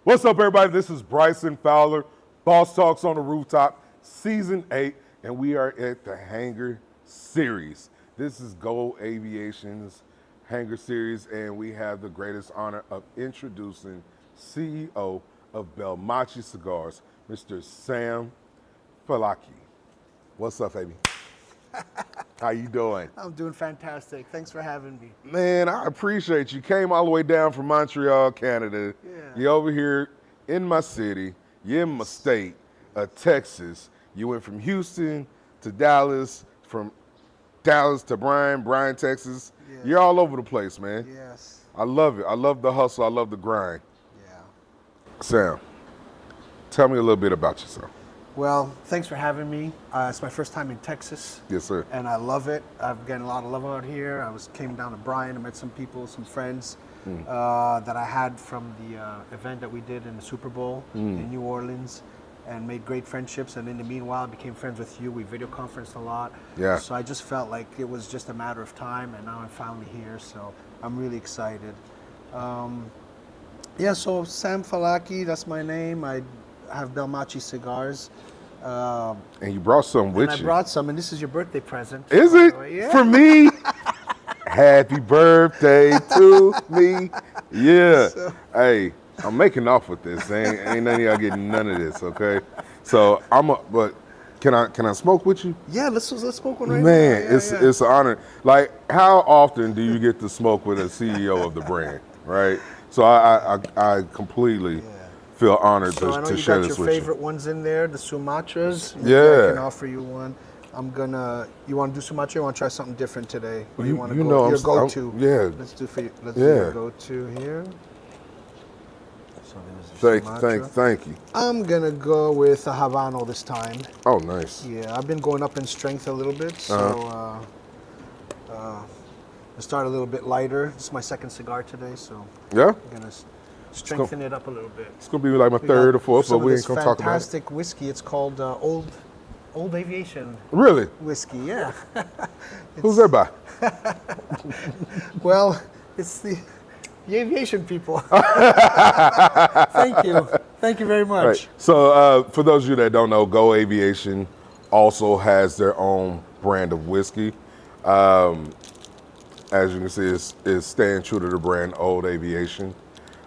What's up, everybody? This is Bryson Fowler, Boss Talks on the Rooftop, Season 8, and we are at the Hangar Series. This is Go Aviation's Hangar Series, and we have the greatest honor of introducing CEO of Belmaci Cigars, Mr. Sam Falaki. What's up, baby? How you doing? I'm doing fantastic. Thanks for having me. Man, I appreciate you. Came all the way down from Montreal, Canada. Yeah. You're over here in my city. You're in my state, Texas. You went from Houston to Dallas, from Dallas to Bryan, Texas. Yeah. You're all over the place, man. Yes. I love it. I love the hustle. I love the grind. Yeah. Sam, tell me a little bit about yourself. Well, thanks for having me. It's my first time in Texas. Yes, sir. And I love it. I've gotten a lot of love out here. Came down to Bryan. I met some people, some friends that I had from the event that we did in the Super Bowl in New Orleans, and made great friendships. And in the meanwhile, I became friends with you. We video conferenced a lot. Yeah. So I just felt like it was just a matter of time, and now I'm finally here. So I'm really excited. Yeah. So Sam Falaki, that's my name. I have Belmachi Cigars. And you brought some with you. I brought some, and this is your birthday present. Is it? Yeah. For me? Happy birthday to me. Yeah. Hey, I'm making off with this. Ain't none of y'all getting none of this, okay? So but can I smoke with you? Yeah, let's smoke one right now. Man, Yeah, it's an honor. Like, how often do you get to smoke with a CEO of the brand, right? So I completely feel honored So I know to you share got this your with favorite ones in there, the Sumatras. Yeah. I can offer you one. You want to do Sumatra? Or you want to try something different today? Or You want to know, your go-to? yeah. Let's do your go-to here. So there's your Sumatra. Thank you. I'm gonna go with a Habano this time. Oh, nice. Yeah, I've been going up in strength a little bit, so I start a little bit lighter. This is my second cigar today, so Yeah? I'm gonna strengthen it up a little bit. It's gonna be like my third or fourth, but we ain't gonna talk about it. Fantastic whiskey. It's called Old Aviation Really? whiskey. Yeah. Who's that by? Well, it's the aviation people. Thank you very much. Right. So for those of you that don't know, Go Aviation also has their own brand of whiskey. As you can see, it's staying true to the brand Old Aviation.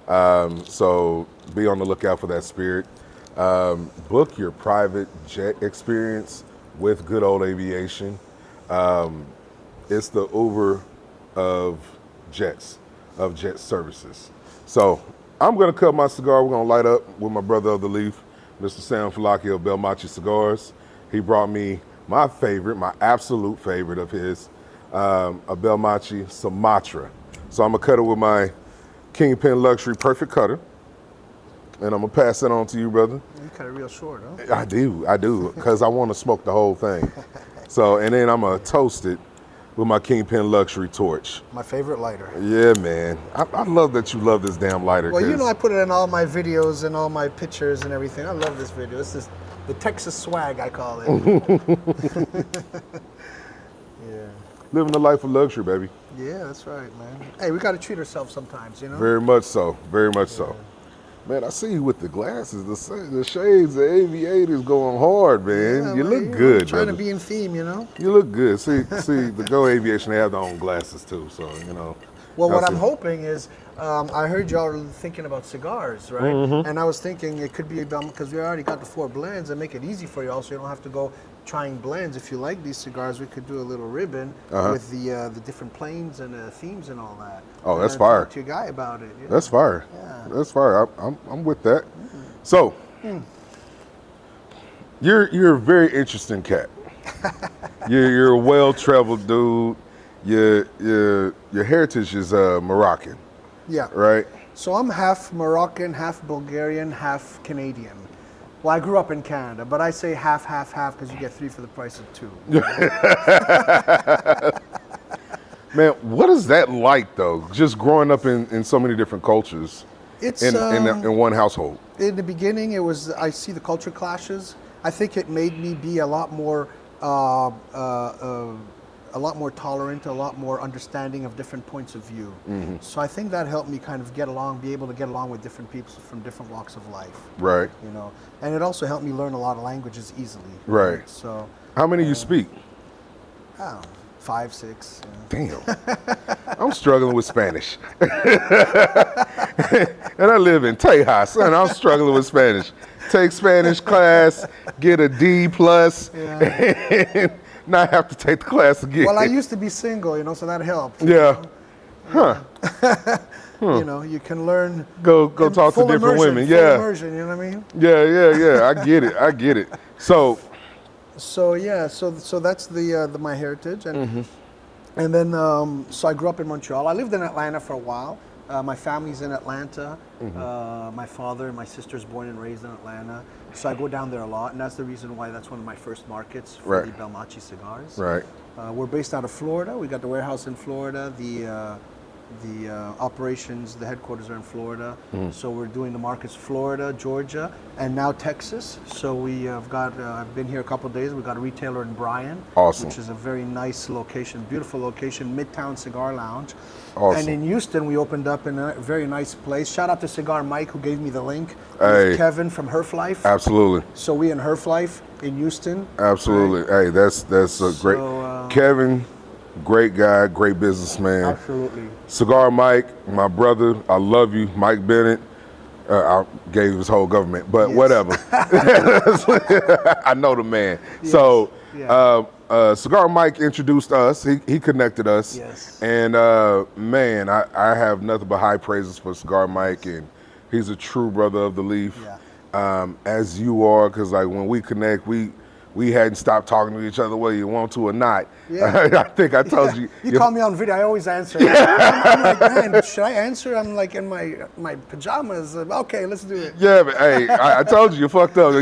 So be on the lookout for that spirit. Book your private jet experience with Good Old Aviation. It's the Uber of jet services. So I'm gonna cut my cigar. We're gonna light up with my brother of the leaf, Mr. Sam Falaki of Belmachi Cigars. He brought me my absolute favorite of his, a Belmachi Sumatra. So I'm gonna cut it with my Kingpin Luxury Perfect Cutter. And I'm gonna pass it on to you, brother. You cut it real short, huh? I do, because I want to smoke the whole thing. So, and then I'm gonna toast it with my Kingpin Luxury Torch. My favorite lighter. Yeah, man. I love that you love this damn lighter. Well, you know I put it in all my videos and all my pictures and everything. I love this video. It's just the Texas swag, I call it. Yeah. Living the life of luxury, baby. Yeah, that's right, man. Hey, we gotta treat ourselves sometimes, you know? Very much so. Very much so. Man, I see you with the glasses, the shades, the aviators going hard, man. Yeah, you man, look good, trying brother. to be in theme, you know? You look good. See, the Go Aviation, they have their own glasses too, so, you know. Well, what I'm hoping is, I heard y'all are thinking about cigars, right? And I was thinking it could be about, because we already got the 4 blends, and make it easy for y'all so you don't have to go trying blends. If you like these cigars, we could do a little ribbon with the different planes and themes and all that. Oh, that's fire. Talk to your guy about it. Yeah. That's fire. Yeah. That's fire. I'm with that. So, you're a very interesting cat. you're a well-traveled dude. Your heritage is Moroccan. Yeah. Right. So I'm half Moroccan, half Bulgarian, half Canadian. Well, I grew up in Canada, but I say half because you get 3 for the price of 2. Man, what is that like though? Just growing up in so many different cultures in one household. In the beginning, I see the culture clashes. I think it made me be a lot more a lot more tolerant, a lot more understanding of different points of view. So I think that helped me kind of be able to get along with different people from different walks of life. Right. You know, and it also helped me learn a lot of languages easily. Right. So. How many you speak? I don't know, 5, 6. Damn. I'm struggling with Spanish. And I live in Tejas, and I'm struggling with Spanish. Take Spanish class, get a D plus, and not have to take the class again. Well, I used to be single, you know, so that helped. Yeah. Huh. You know, you can learn. Go talk to different women. Yeah. Full immersion, you know what I mean? Yeah. I get it. So that's my heritage, and then so I grew up in Montreal. I lived in Atlanta for a while. My family's in Atlanta. My father and my sister's born and raised in Atlanta, so I go down there a lot, and that's the reason why that's one of my first markets for the Belmachi Cigars. Right. We're based out of Florida. We got the warehouse in Florida. The operations, the headquarters are in Florida. So we're doing the markets Florida, Georgia, and now Texas. So we have got, I've been here a couple of days. We've got a retailer in Bryan, which is a very nice location, beautiful location, Midtown Cigar Lounge. Awesome. And in Houston, we opened up in a very nice place. Shout out to Cigar Mike, who gave me the link. Hey. Kevin from Herf Life. Absolutely. So we in Herf Life in Houston. Absolutely. Right? Hey, that's a great. Kevin, great guy, great businessman. Absolutely. Cigar Mike, my brother, I love you, Mike Bennett. I gave his whole government, but whatever. I know the man. Yes. So, Cigar Mike introduced us. He connected us. Yes. And man, I have nothing but high praises for Cigar Mike, and he's a true brother of the leaf. Yeah. As you are, because like when we connect, we hadn't stopped talking to each other whether you want to or not. Yeah. I think I told you. You call me on video, I always answer. I'm like, man, should I answer? I'm like in my pajamas. Okay, let's do it. Yeah, but hey, I told you fucked up.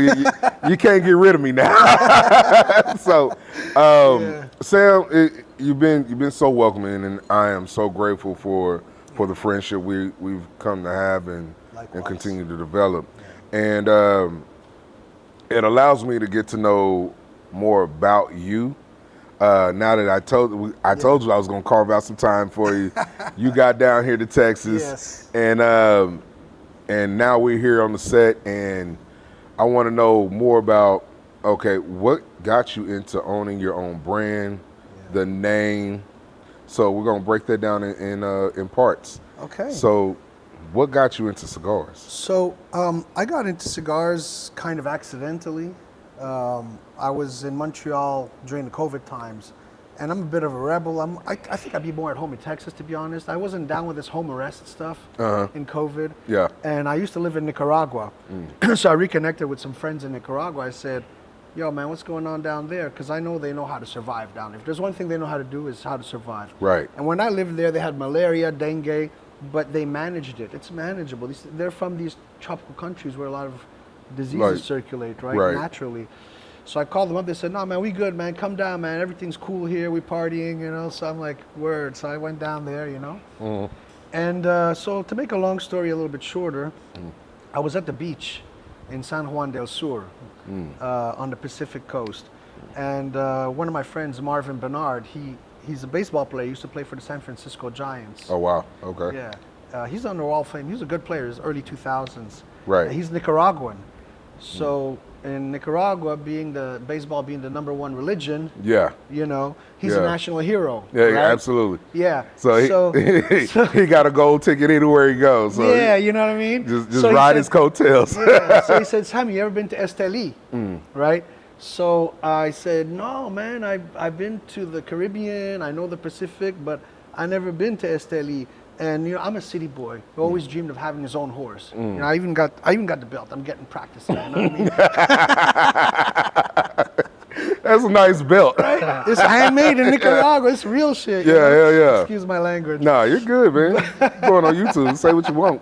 You can't get rid of me now. So, Sam, you've been so welcoming, and I am so grateful for the friendship we've come to have and continue to develop. And it allows me to get to know more about you. Now that I told you I was going to carve out some time for you. You got down here to Texas, and now we're here on the set, and I want to know more about what got you into owning your own brand, the name. So we're going to break that down in parts. Okay. So, what got you into cigars? So I got into cigars kind of accidentally. I was in Montreal during the COVID times, and I'm a bit of a rebel. I think I'd be more at home in Texas, to be honest. I wasn't down with this home arrest stuff in COVID. Yeah. And I used to live in Nicaragua. So I reconnected with some friends in Nicaragua. I said, yo, man, what's going on down there? Because I know they know how to survive down there. If there's one thing they know how to do is how to survive. Right. And when I lived there, they had malaria, dengue, but they managed it. It's manageable. They're from these tropical countries where a lot of diseases circulate, right? Naturally. So I called them up. They said, no, man, we good, man. Come down, man. Everything's cool here. We partying, you know. So I'm like, word. So I went down there, you know. And so to make a long story a little bit shorter, I was at the beach in San Juan del Sur on the Pacific coast. And one of my friends, Marvin Bernard, he's a baseball player. He used to play for the San Francisco Giants. Oh, wow. Okay. Yeah. He's on the Wall of Fame. He was a good player. It was early 2000s. Right. He's Nicaraguan. So in Nicaragua, baseball being the #1 religion, you know, he's a national hero. Yeah, right? Absolutely. Yeah. So he got a gold ticket anywhere he goes. So yeah, you know what I mean? Just ride his coattails. Yeah. So he said, Sam, you ever been to Esteli? Right? So I said, no, man, I've been to the Caribbean, I know the Pacific, but I never been to Esteli. And you know, I'm a city boy who always dreamed of having his own horse. You know, I even got the belt. I'm getting practice. You know what I mean? That's a nice belt. Right? It's handmade in Nicaragua. It's real shit. Yeah. Excuse my language. Nah, you're good, man. Going on YouTube, say what you want.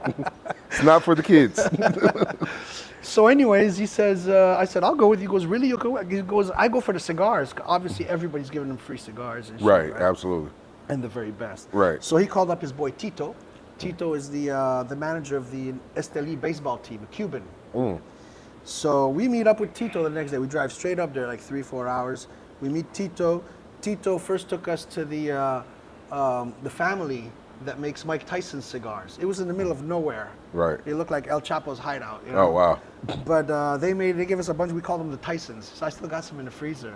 It's not for the kids. So anyways, he says, I said, I'll go with you. He goes, really? You'll go? He goes, I go for the cigars. Obviously, everybody's giving them free cigars and shit, right, absolutely. And the very best. Right. So he called up his boy Tito. Tito is the manager of the Esteli baseball team, a Cuban. So we meet up with Tito the next day. We drive straight up there, like 3-4 hours. We meet Tito. Tito first took us to the family that makes Mike Tyson cigars. It was in the middle of nowhere. Right. It looked like El Chapo's hideout. You know? Oh, wow. But they gave us a bunch. We called them the Tysons. So I still got some in the freezer.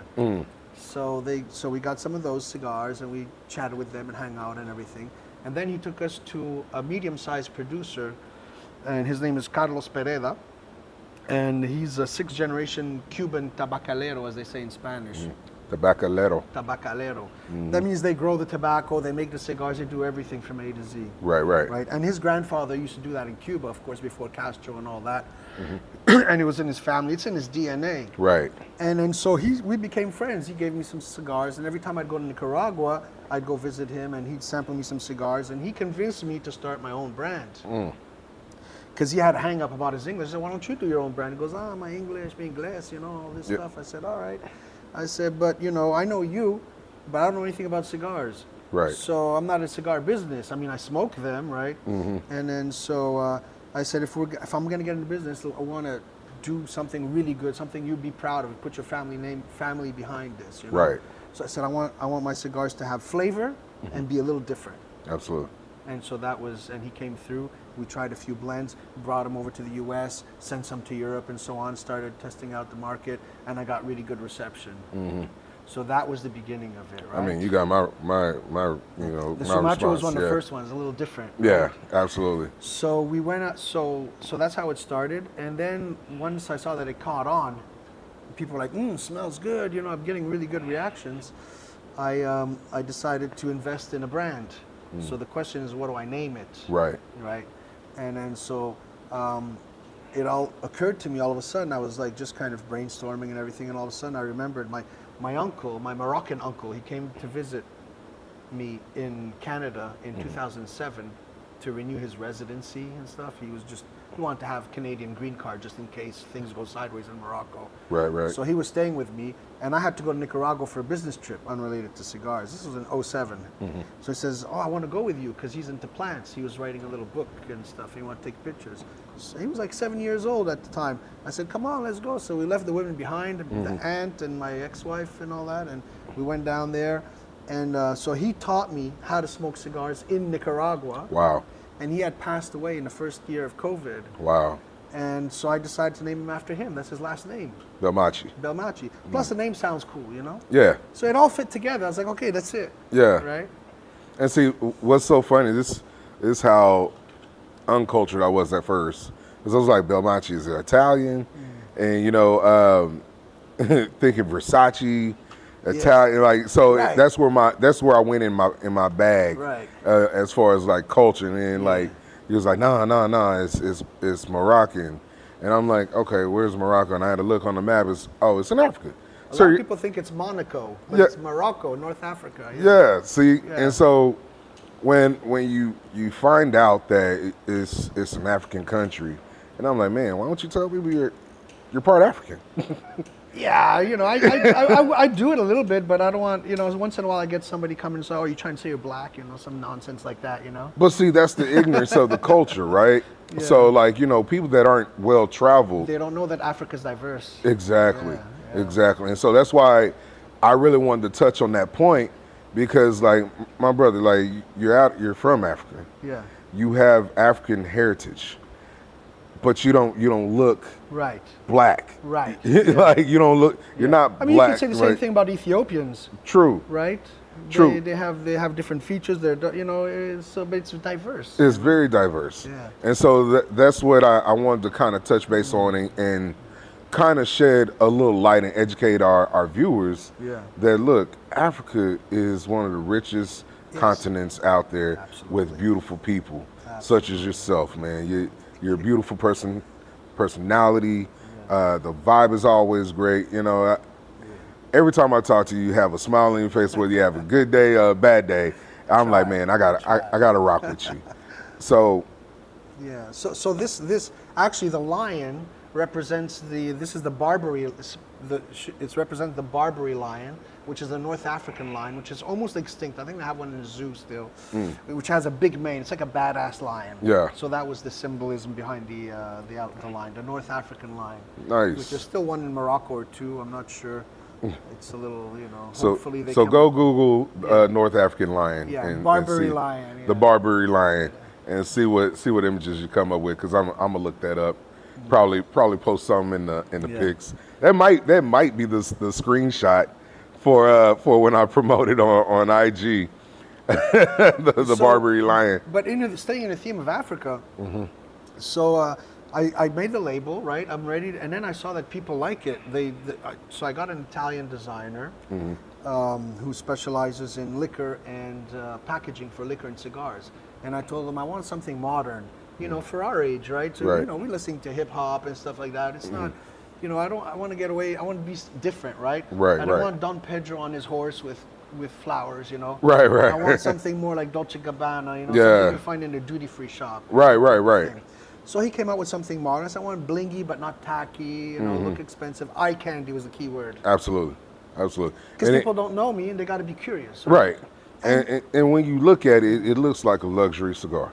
So we got some of those cigars and we chatted with them and hung out and everything. And then he took us to a medium-sized producer, and his name is Carlos Pereda, and he's a 6th-generation Cuban tabacalero, as they say in Spanish. Tabacalero. Tabacalero. That means they grow the tobacco, they make the cigars, they do everything from A to Z. Right. And his grandfather used to do that in Cuba, of course, before Castro and all that. And it was in his family. It's in his DNA. Right. And then so we became friends. He gave me some cigars, and every time I'd go to Nicaragua, I'd go visit him, and he'd sample me some cigars, and he convinced me to start my own brand. Because he had a hang up about his English. I said, why don't you do your own brand? He goes, my English, mi inglés, all this stuff. I said, all right. I said, but I know you, but I don't know anything about cigars. Right. So I'm not in cigar business. I mean, I smoke them, right? And then so I said, if I'm going to get into business, I want to do something really good, something you'd be proud of. Put your family behind this. Right. So I said, I want my cigars to have flavor and be a little different. Absolutely. And so and he came through. We tried a few blends, brought them over to the U.S., sent some to Europe, and so on. Started testing out the market, and I got really good reception. So that was the beginning of it, right? I mean, you got my the my Sumatra was response, one of the first ones, a little different. Yeah, absolutely. So we went out. So that's how it started. And then once I saw that it caught on, people were like, smells good. I'm getting really good reactions. I decided to invest in a brand. So the question is, what do I name it? Right. Right. And then so it all occurred to me all of a sudden. I was like just kind of brainstorming and everything, and all of a sudden I remembered my uncle, my Moroccan uncle. He came to visit me in Canada in 2007 to renew his residency and stuff. He wanted to have Canadian green card just in case things go sideways in Morocco. Right. So he was staying with me, and I had to go to Nicaragua for a business trip unrelated to cigars. This was in '07. So he says, I want to go with you because he's into plants. He was writing a little book and stuff. He wanted to take pictures. So he was like 7 years old at the time. I said, come on, let's go. So we left the women behind, the aunt and my ex-wife and all that, and we went down there. And so he taught me how to smoke cigars in Nicaragua. Wow. And he had passed away in the first year of COVID. Wow. And so I decided to name him after him. That's his last name. Belmachi. Belmachi. Plus the name sounds cool, Yeah. So it all fit together. I was like, okay, that's it. Yeah. Right? And see, what's so funny, this is how uncultured I was at first. Because I was like, Belmachi is Italian. And, thinking Versace, Italian, like, so Right. that's where I went in my bag, Right. As far as like culture. And then like he was like, nah, it's Moroccan, and I'm like, okay, where's Morocco? And I had to look on the map. It's in Africa. A lot of people think it's Monaco, but it's Morocco, North Africa. Yeah. See, Yeah. and so when you find out that it's an African country, and I'm like, man, why don't you tell people you're part African? Yeah, I do it a little bit, but I don't want, once in a while I get somebody coming and say, oh, you trying to say you're black, some nonsense like that, But see, that's the ignorance of the culture, right? Yeah. So like, people that aren't well traveled. They don't know that Africa's diverse. Exactly. Yeah. Exactly. And so that's why I really wanted to touch on that point, because like my brother, like you're from Africa. Yeah. You have African heritage, but you don't look Right. black. Right. Like you don't look. You're not I mean, black. you can say the same thing about Ethiopians, True. right? True. They have different features. But it's diverse. It's very diverse. Yeah. And so that's what I wanted to kind of touch base on and kind of shed a little light and educate our viewers that look, Africa is one of the richest continents out there. Absolutely. With beautiful people such as yourself, man. You're a beautiful personality. The vibe is always great. Every time I talk to you, you have a smile on your face, whether you have a good day or a bad day. I'm like, man, I gotta rock with you. So Yeah. So this actually the lion represents this is the Barbary. It's represents the Barbary lion, which is a North African lion, which is almost extinct. I think they have one in the zoo still, which has a big mane. It's like a badass lion. Yeah. So that was the symbolism behind the lion, the North African lion. Nice. Which there's still one in Morocco or two. I'm not sure. It's a little, you know. So, Hopefully they so come go up- Google Yeah. North African lion Yeah, and Barbary see lion, the yeah. Barbary lion and see what images you come up with because I'm gonna look that up. Probably post some in the Yeah. pics. That might be the screenshot for when I promote it on IG. the So- Barbary lion. But staying in the theme of Africa, so I made the label, right? I'm ready, and then I saw that people like it. So I got an Italian designer who specializes in liquor and packaging for liquor and cigars. And I told him I want something modern, you know, for our age, right? So Right. you know, we're listening to hip hop and stuff like that. It's not, you know, I want to get away. I want to be different, right? Right, I don't right. want Don Pedro on his horse with flowers, you know. Right, right. I want something more like Dolce Gabbana, you know, Yeah. something you find in a duty-free shop. Right. Thing. So he came out with something modern. I said, I want blingy but not tacky, you know, look expensive. Eye candy was the key word. Absolutely. Because And people don't know me and they got to be curious. right. And when you look at it, it looks like a luxury cigar,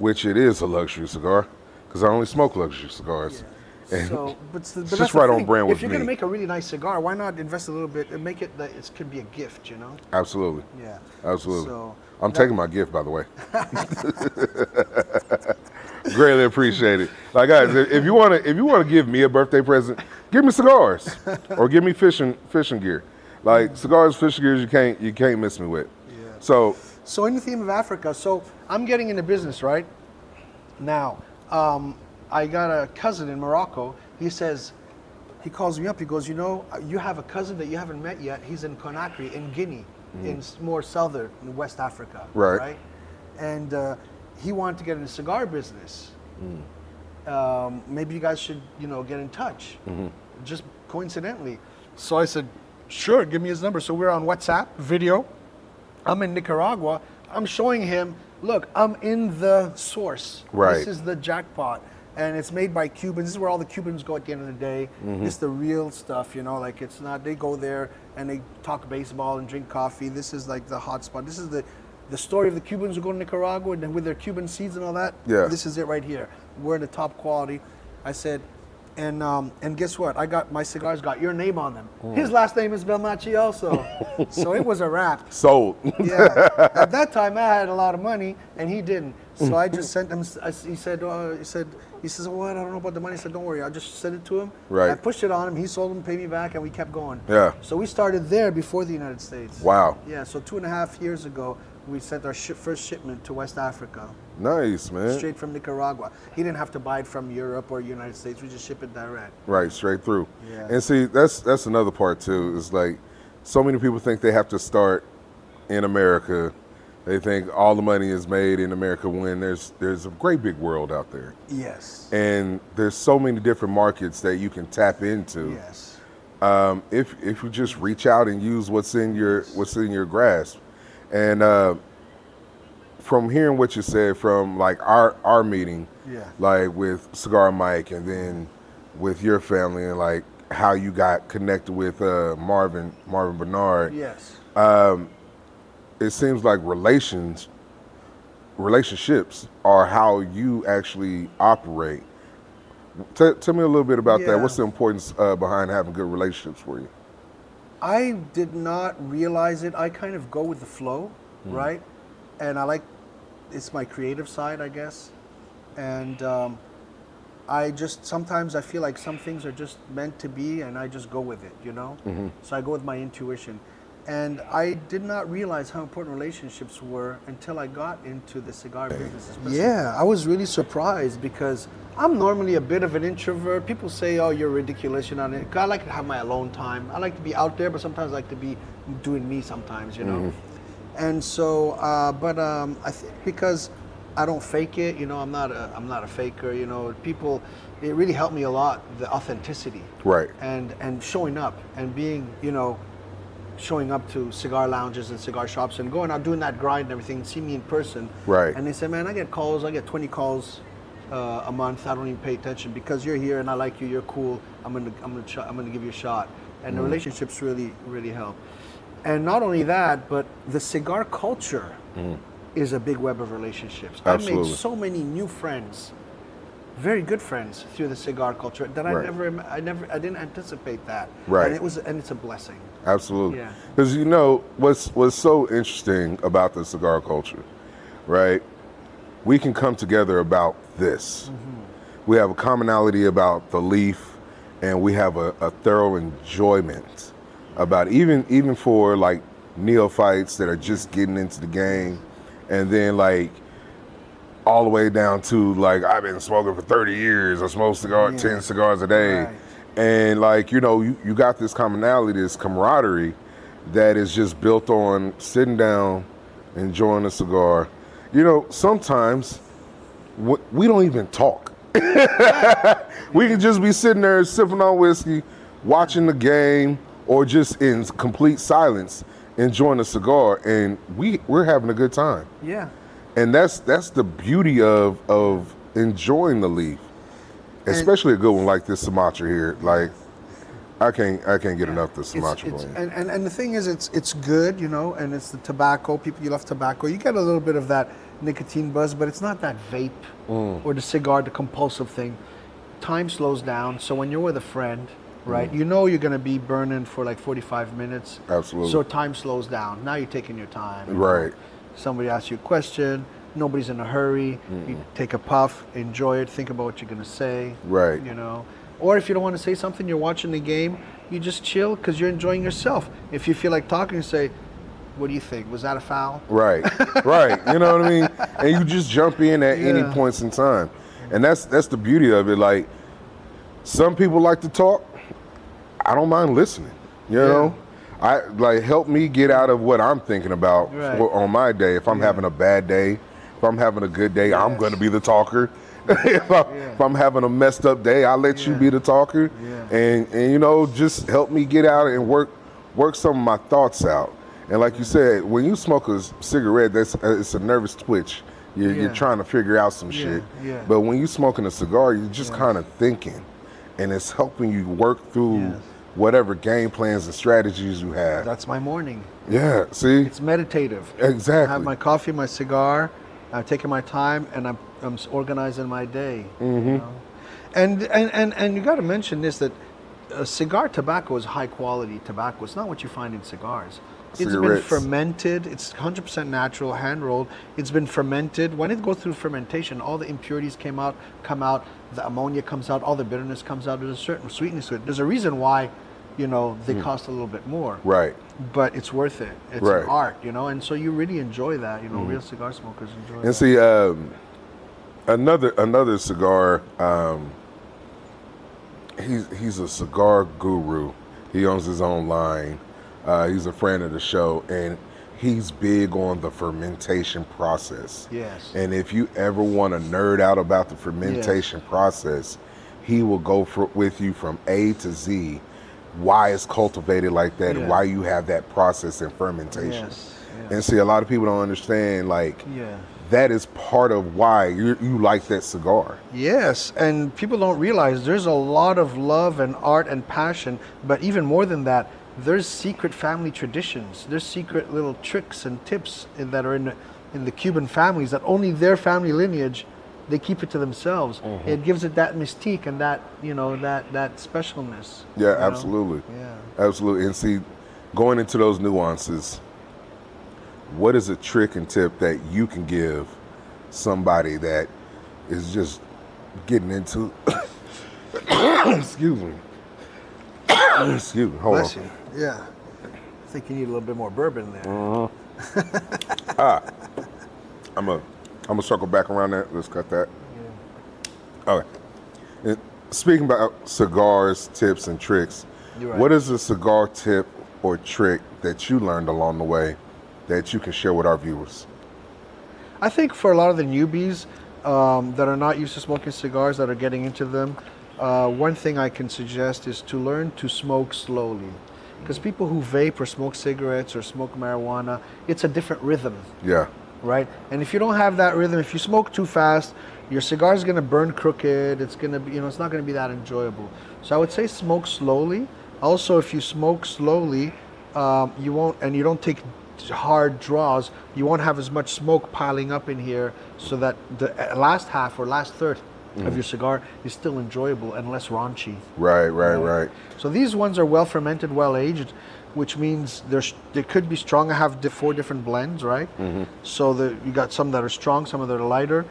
which it is a luxury cigar because I only smoke luxury cigars. And So, but it's that's just the right on thing. brand with If you're me. going to make a really nice cigar, why not invest a little bit and make it that it could be a gift, you know? Absolutely. Yeah. Absolutely. So I'm taking my gift, by the way. Greatly appreciate it. Like guys, if you want to give me a birthday present, give me cigars or give me fishing gear. Like cigars, fishing gears, you can't miss me with. Yeah. So in the theme of Africa, so I'm getting into business, right? Now, I got a cousin in Morocco. He calls me up. He goes, you know, you have a cousin that you haven't met yet. He's in Conakry, in Guinea, in more southern, in West Africa. Right. And he wanted to get in the cigar business. Maybe you guys should, you know, get in touch. Just coincidentally. So I said, sure, give me his number. So we're on WhatsApp, video. I'm in Nicaragua. I'm showing him, look, I'm in the source. Right. This is the jackpot. And it's made by Cubans. This is where all the Cubans go at the end of the day. It's the real stuff, you know, like it's not, they go there and they talk baseball and drink coffee. This is like the hot spot. This is the story of the Cubans who go to Nicaragua and with their Cuban seeds and all that. Yeah. This is it right here. We're in the top quality. I said, and guess what? My cigars got your name on them. His last name is Belmachi also. So it was a wrap. sold. Yeah. At that time, I had a lot of money, and he didn't. So I just sent him. He said, "What? I don't know about the money." I said, "Don't worry. I just sent it to him." Right. I pushed it on him. He sold them, paid me back, and we kept going. Yeah. So we started there before the United States. Wow. Yeah. So 2.5 years ago, we sent our first shipment to West Africa, Nice, man. straight from Nicaragua. He didn't have to buy it from Europe or United States. We just ship it direct. Right, straight through. Yeah. And see, that's another part too. Is like so many people think they have to start in America. They think all the money is made in America when there's a great big world out there. Yes. And there's so many different markets that you can tap into. Yes. If you just reach out and use what's in your grasp. And from hearing what you said from like our meeting, Yeah. like with Cigar Mike and then with your family and like how you got connected with Marvin Bernard. Yes. It seems like relationships are how you actually operate. Tell me a little bit about Yeah. that. What's the importance behind having good relationships for you? I did not realize it. I kind of go with the flow, right? And it's my creative side, I guess. And sometimes I feel like some things are just meant to be and I just go with it, you know? So I go with my intuition. And I did not realize how important relationships were until I got into the cigar business. Yeah, I was really surprised because I'm normally a bit of an introvert. People say, oh, you're ridiculous, you're not. I like to have my alone time. I like to be out there, but sometimes I like to be doing me sometimes, you know? And so, I think because I don't fake it, you know, I'm not a faker, you know, it really helped me a lot, the authenticity. Right. And showing up and being, you know, showing up to cigar lounges and cigar shops and going out doing that grind and everything, see me in person. Right. And they say, man, I get 20 calls a month. I don't even pay attention because you're here and I like you. You're cool. I'm gonna give you a shot. And the relationships really, really help. And not only that, but the cigar culture is a big web of relationships. Absolutely. I made so many new friends very good friends through the cigar culture that Right. I didn't anticipate that. Right. And it's a blessing. Absolutely. Yeah. Because you know what's so interesting about the cigar culture, right? We can come together about this. We have a commonality about the leaf, and we have a thorough enjoyment about even for like neophytes that are just getting into the game, and then like all the way down to like I've been smoking for 30 years. I smoke 10 cigars a day. Right. And like, you know, you got this commonality, this camaraderie that is just built on sitting down, enjoying a cigar. You know, sometimes we don't even talk. We can just be sitting there sipping on whiskey, watching the game, or just in complete silence, enjoying a cigar, and we're having a good time. Yeah. And that's the beauty of enjoying the leaf, especially a good one like this Sumatra here. Like I can't get enough of the Sumatra blend. And the thing is, it's good, you know, and it's the tobacco. People, you love tobacco. You get a little bit of that nicotine buzz, but it's not that vape or the cigar, the compulsive thing. Time slows down, so when you're with a friend, right, you know you're going to be burning for like 45 minutes. Absolutely. So time slows down. Now you're taking your time. Right. Somebody asks you a question. Nobody's in a hurry. You take a puff, enjoy it, think about what you're going to say. Right. You know. Or if you don't want to say something, you're watching the game, you just chill because you're enjoying yourself. If you feel like talking, say, what do you think? Was that a foul? Right, right. You know what I mean? And you just jump in at any points in time. And that's the beauty of it. Like, some people like to talk. I don't mind listening. You know? I like help me get out of what I'm thinking about on my day. If I'm having a bad day, if I'm having a good day, I'm going to be the talker. If I'm having a messed up day, I'll let you be the talker. And you know, just help me get out and work some of my thoughts out. And like you said, when you smoke a cigarette, it's a nervous twitch. You're trying to figure out some shit. But when you're smoking a cigar, you're just kind of thinking, and it's helping you work through whatever game plans and strategies you have. That's my morning. Yeah, see? It's meditative. Exactly. I have my coffee, my cigar, I'm taking my time, and I'm organizing my day. You know? And you got to mention this, that cigar tobacco is high quality tobacco. It's not what you find in cigars. It's been fermented. It's 100% natural, hand rolled. It's been fermented. When it goes through fermentation, all the impurities come out. The ammonia comes out. All the bitterness comes out. There's a certain sweetness to it. There's a reason why, you know, they cost a little bit more. Right. But it's worth it. It's an art, you know, and so you really enjoy that. You know, real cigar smokers enjoy that. And see, another cigar. He's a cigar guru. He owns his own line. He's a friend of the show, and he's big on the fermentation process. Yes. And if you ever want to nerd out about the fermentation process, he will go with you from A to Z, why it's cultivated like that, and why you have that process in fermentation. And see, a lot of people don't understand, like, that is part of why you like that cigar. Yes, and people don't realize there's a lot of love and art and passion, but even more than that, there's secret family traditions. There's secret little tricks and tips that are in the Cuban families that only their family lineage, they keep it to themselves. It gives it that mystique and that, you know, that specialness. Yeah, absolutely. Absolutely. And see, going into those nuances, what is a trick and tip that you can give somebody that is just getting into excuse me. Excuse me. Hold Bless on. you. Yeah. I think you need a little bit more bourbon there. I'm gonna circle back around that. Let's cut that. Okay. And speaking about cigars, tips, and tricks, what is a cigar tip or trick that you learned along the way that you can share with our viewers? I think for a lot of the newbies that are not used to smoking cigars, that are getting into them, one thing I can suggest is to learn to smoke slowly. Because people who vape or smoke cigarettes or smoke marijuana, it's a different rhythm. Yeah. Right? And if you don't have that rhythm, if you smoke too fast, your cigar is going to burn crooked. It's going to be, you know, it's not going to be that enjoyable. So I would say smoke slowly. Also, if you smoke slowly, you won't, and you don't take hard draws, you won't have as much smoke piling up in here, so that the last half or last third of your cigar is still enjoyable and less raunchy. Right. So these ones are well fermented, well aged, which means they could be strong. I have 4 different blends, right? So you got some that are strong, some that are lighter,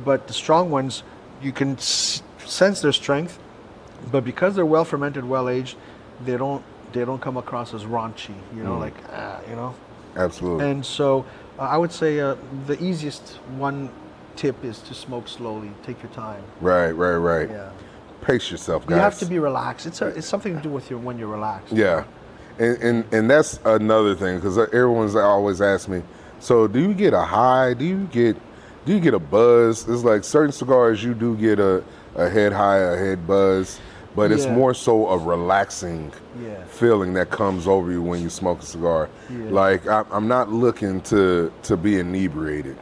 but the strong ones you can sense their strength, but because they're well fermented, well aged, they don't come across as raunchy. Absolutely. And so I would say the easiest one tip is to smoke slowly. Take your time. Right. Yeah. Pace yourself, guys. You have to be relaxed. It's something to do with when you're relaxed. Yeah, and that's another thing, because everyone's always asked me, so do you get a high? Do you get a buzz? It's like certain cigars you do get a head high, a head buzz, but it's more so a relaxing feeling that comes over you when you smoke a cigar. Yeah. Like I'm not looking to be inebriated.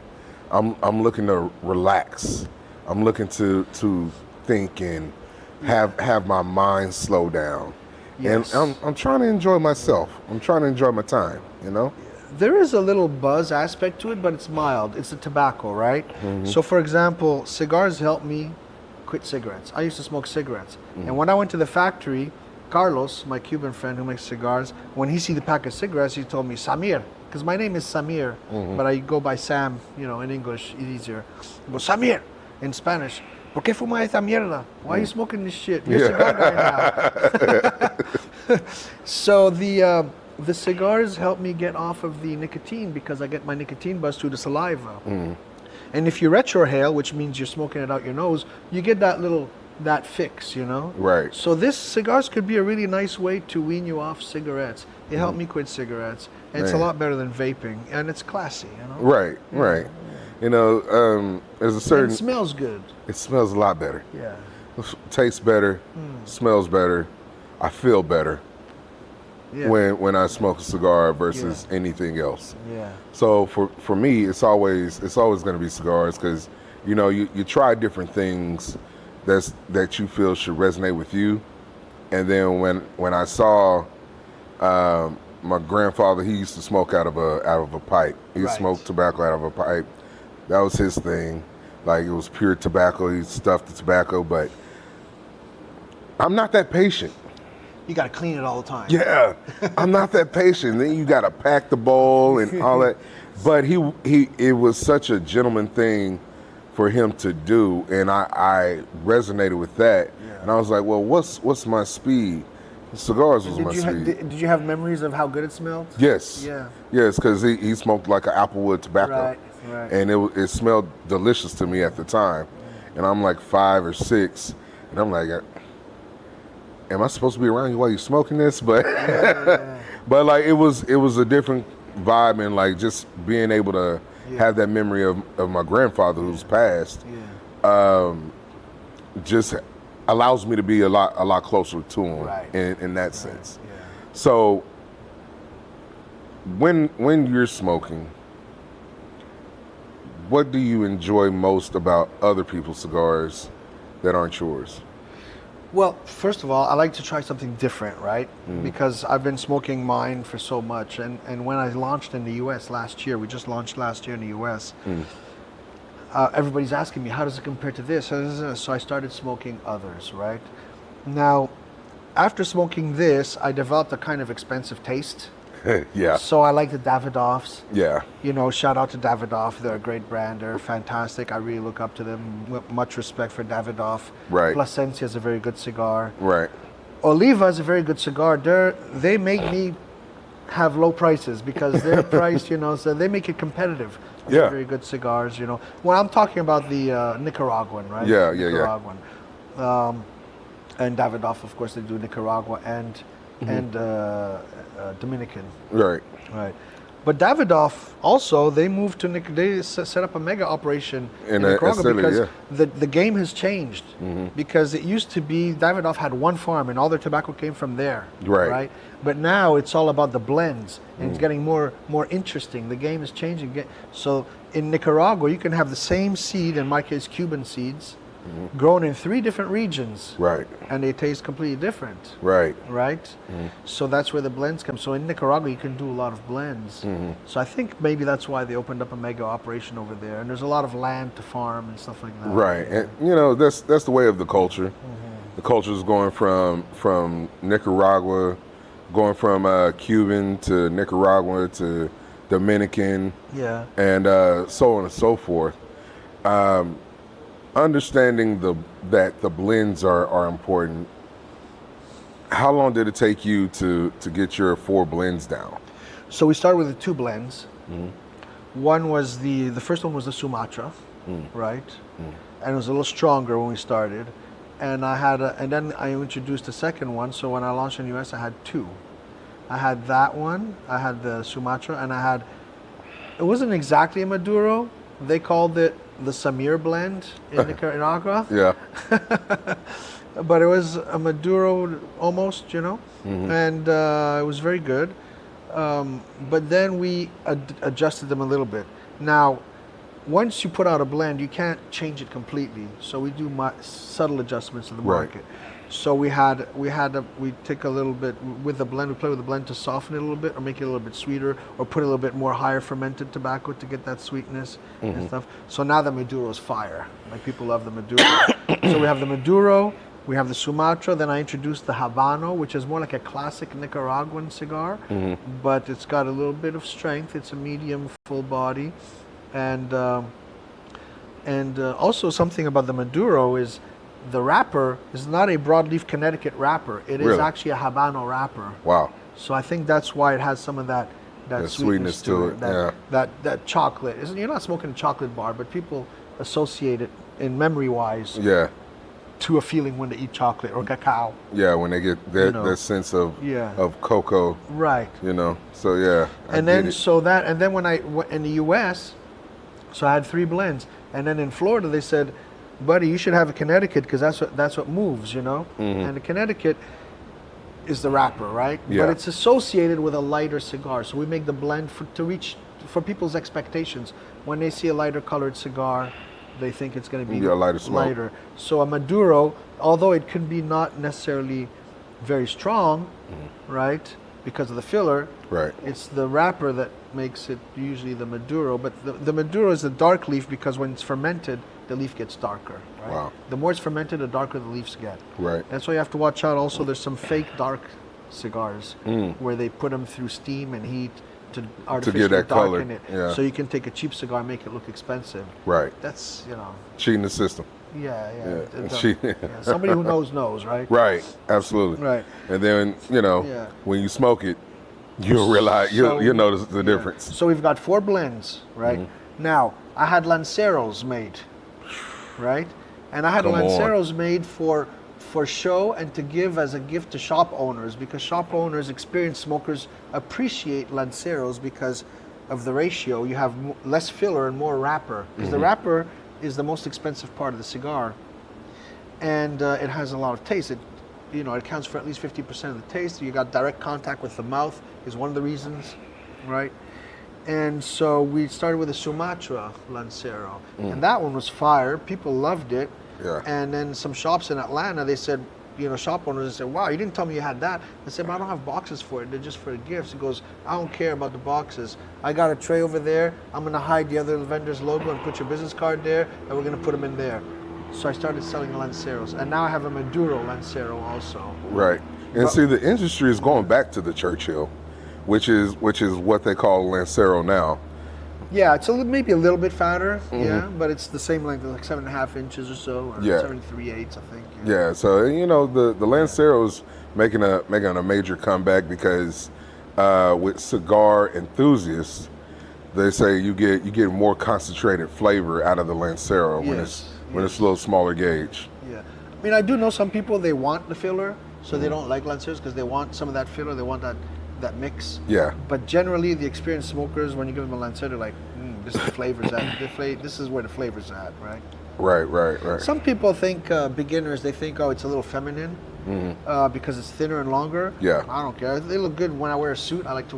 I'm looking to relax. I'm looking to think and have my mind slow down. Yes. And I'm trying to enjoy myself. I'm trying to enjoy my time, There is a little buzz aspect to it, but it's mild. It's the tobacco, right? So for example, cigars help me quit cigarettes. I used to smoke cigarettes. And when I went to the factory, Carlos, my Cuban friend who makes cigars, when he see the pack of cigarettes, he told me, Samir, because my name is Samir, but I go by Sam, in English, it's easier. But Samir, in Spanish, ¿por qué fumas esta mierda? Why are you smoking this shit? You're a cigar guy now. So the cigars help me get off of the nicotine because I get my nicotine buzz through the saliva. And if you retrohale, which means you're smoking it out your nose, you get that fix, Right. So this cigars could be a really nice way to wean you off cigarettes. It helped me quit cigarettes. And it's a lot better than vaping, and it's classy, Right. There's a certain... It smells good. It smells a lot better. Yeah. Tastes better, smells better. I feel better when I smoke a cigar versus anything else. Yeah. So for me, it's always going to be cigars, because you try different things that you feel should resonate with you. And then when I saw my grandfather, he used to smoke out of a pipe. He smoked tobacco out of a pipe. That was his thing. Like, it was pure tobacco. He stuffed the tobacco, but I'm not that patient. You got to clean it all the time. Yeah, I'm not that patient. Then you got to pack the bowl and all that. But it was such a gentleman thing for him to do, and I resonated with that. Yeah. And I was like, well, what's my speed? Cigars was my speed. Did you have memories of how good it smelled? Yes. Yeah. Yes, because he smoked like an applewood tobacco. Right. And it smelled delicious to me at the time. And I'm like 5 or 6, and I'm like, am I supposed to be around you while you're smoking this? But but like it was a different vibe, and like just being able to have that memory of my grandfather who's passed, just allows me to be a lot closer to him in that sense. Yeah. So when you're smoking, what do you enjoy most about other people's cigars that aren't yours? Well, first of all, I like to try something different, right? Because I've been smoking mine for so much. And when I launched in the U.S. last year, we just launched last year in the U.S., everybody's asking me, how does it compare to this? So I started smoking others, right? Now, after smoking this, I developed a kind of expensive taste. Yeah. So I like the Davidoffs. Yeah. Shout out to Davidoff. They're a great brand. They're fantastic. I really look up to them. Much respect for Davidoff. Right. Plasencia is a very good cigar. Right. Oliva is a very good cigar. They make me have low prices because they're priced, so they make it competitive. They're very good cigars, When I'm talking about the Nicaraguan, right? Yeah, Nicaraguan. And Davidoff, of course, they do Nicaragua and Dominican. Right. But Davidoff also, they moved to they set up a mega operation in Nicaragua because the game has changed. Because it used to be Davidoff had one farm and all their tobacco came from there. Right. But now it's all about the blends and it's getting more interesting. The game is changing. So in Nicaragua, you can have the same seed, in my case, Cuban seeds, grown in 3 different regions, Right. and they taste completely different. Right. Right? So that's where the blends come. So in Nicaragua, you can do a lot of blends. So I think maybe that's why they opened up a mega operation over there. And there's a lot of land to farm and stuff like that. Right. And that's the way of the culture. The culture is going from Nicaragua, going from Cuban to Nicaraguan to Dominican, Yeah. and so on and so forth. Understanding that the blends are important. How long did it take you to get your 4 blends down? So we started with the 2 blends. One was the first one was the Sumatra, right? And it was a little stronger when we started. And and then I introduced the second one. So when I launched in the US, I had 2. I had that one, I had the Sumatra, and it wasn't exactly a Maduro. They called it the Samir blend in Nicaragua. Yeah. But it was a Maduro almost, and it was very good. But then we adjusted them a little bit. Now, once you put out a blend, you can't change it completely. So we do subtle adjustments to the market. Right. So we take a little bit with the blend. We play with the blend to soften it a little bit, or make it a little bit sweeter, or put a little bit more higher fermented tobacco to get that sweetness and stuff. So now the Maduro is fire. Like, people love the Maduro. So we have the Maduro, we have the Sumatra. Then I introduced the Habano, which is more like a classic Nicaraguan cigar, but it's got a little bit of strength. It's a medium full body, and also something about the Maduro is, the wrapper is not a broadleaf Connecticut wrapper. It is Really? actually a Habano wrapper. Wow. So I think that's why it has some of that sweetness to it. That chocolate. You're not smoking a chocolate bar, but people associate it in memory-wise Yeah. to a feeling when they eat chocolate or cacao. Yeah, when they get that sense of cocoa. Right. So yeah. And then when in the U.S., so I had 3 blends, and then in Florida they said, buddy, you should have a Connecticut, because that's what moves, And the Connecticut is the wrapper, right? Yeah. But it's associated with a lighter cigar. So we make the blend for people's expectations. When they see a lighter colored cigar, they think it's going to be a lighter smoke. lighter. So a Maduro, although it could be not necessarily very strong, right? Because of the filler, Right. it's the wrapper that makes it usually the Maduro. But the Maduro is the dark leaf, because when it's fermented, the leaf gets darker. Right? Wow. The more it's fermented, the darker the leaves get. Right. That's why you have to watch out. Also, there's some fake dark cigars where they put them through steam and heat to artificially that color. darken it. Yeah. So you can take a cheap cigar and make it look expensive. Right. That's, Cheating the system. Yeah. Yeah. Somebody who knows, right? Right. Absolutely. Right. And then when you smoke it, you'll realize you'll notice the difference. So we've got 4 blends, right? Now, I had Lanceros made, right? And I had Lanceros made for show and to give as a gift to shop owners, because shop owners, experienced smokers, appreciate Lanceros because of the ratio. You have less filler and more wrapper, because the wrapper is the most expensive part of the cigar, and it has a lot of taste. It accounts for at least 50% of the taste. You got direct contact with the mouth is one of the reasons, right? And so we started with a Sumatra Lancero, and that one was fire. People loved it. Yeah. And then some shops in Atlanta, they said, shop owners said, wow, you didn't tell me you had that. I said, but I don't have boxes for it. They're just for the gifts. He goes, I don't care about the boxes. I got a tray over there. I'm going to hide the other vendor's logo and put your business card there, and we're going to put them in there. So I started selling Lanceros, and now I have a Maduro Lancero also. Right. And see, the industry is going back to the Churchill, which is what they call Lancero now. Yeah, it's maybe a little bit fatter, but it's the same length, like 7.5 inches or so, or 7.3/8, I think. Yeah, so the Lancero's making a major comeback, because with cigar enthusiasts, they say you get more concentrated flavor out of the Lancero when it's a little smaller gauge. Yeah, I mean, I do know some people, they want the filler, so they don't like Lanceros because they want some of that filler, they want that mix. Yeah. But generally, the experienced smokers, when you give them a Lancero, they're like, this is the flavor's at. This is where the flavor's at, right? Right. Some people think, beginners, they think, oh, it's a little feminine because it's thinner and longer. Yeah. I don't care. They look good when I wear a suit. I like to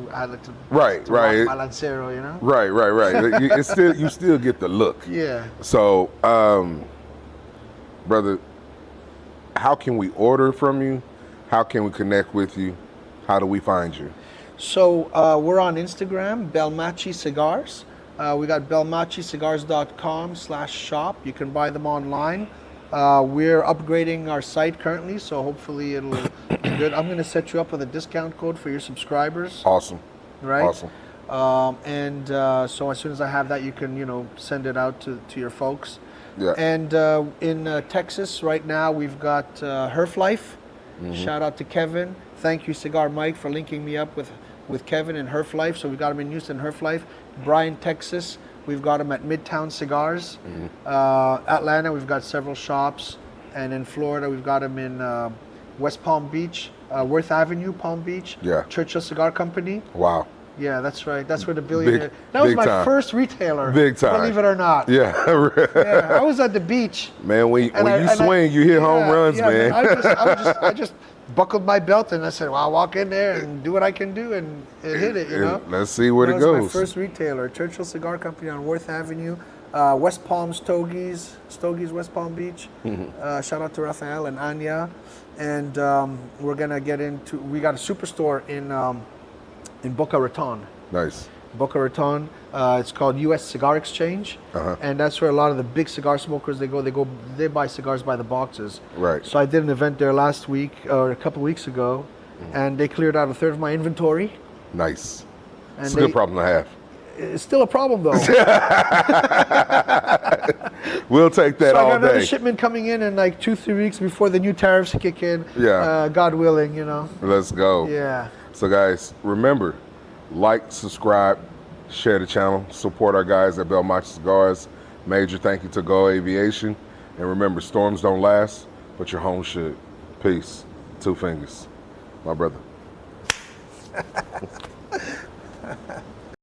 right. rock my Lancero, Right. You still get the look. Yeah. So Brother, how can we order from you? How can we connect with you? How do we find you? So we're on Instagram, Belmachi Cigars. We got belmachicigars.com/shop. You can buy them online. We're upgrading our site currently, so hopefully it'll be good. I'm going to set you up with a discount code for your subscribers. Awesome. Right? Awesome. So as soon as I have that, you can, send it out to your folks. Yeah. And in Texas right now, we've got Herf Life. Shout out to Kevin. Thank you, Cigar Mike, for linking me up with Kevin and Herf Life. So we got him in Houston, Herf Life. Bryan, Texas, we've got him at Midtown Cigars. Atlanta, we've got several shops. And in Florida, we've got him in West Palm Beach, Worth Avenue, Palm Beach. Yeah. Churchill Cigar Company. Wow. Yeah, that's right. That's where the billionaire. Big- that was big my time. first retailer. Big time. Believe it or not. Yeah. Yeah, I was at the beach. Man, when And you swing, you hit home runs, man. I just buckled my belt and I said, well, I'll walk in there and do what I can do, and it hit it, Let's see where that it was goes. my first retailer, Churchill Cigar Company on Worth Avenue, West Palm Stogies, West Palm Beach. Shout out to Rafael and Anya. And we're going to get into, we got a superstore in Boca Raton. Nice. Boca Raton. It's called U.S. Cigar Exchange, and that's where a lot of the big cigar smokers they buy cigars by the boxes. Right. So I did an event there last week or a couple weeks ago, and they cleared out a third of my inventory. Nice. And It's a good problem to have. It's still a problem though. We'll take that So I all got another day. shipment coming in like 2-3 weeks before the new tariffs kick in. Yeah. God willing, Let's go. Yeah. So guys, remember, like, subscribe, share the channel, support our guys at Belmachi Cigars. Major thank you to Go Aviation. And remember, storms don't last, but your home should. Peace. 2 fingers. My brother.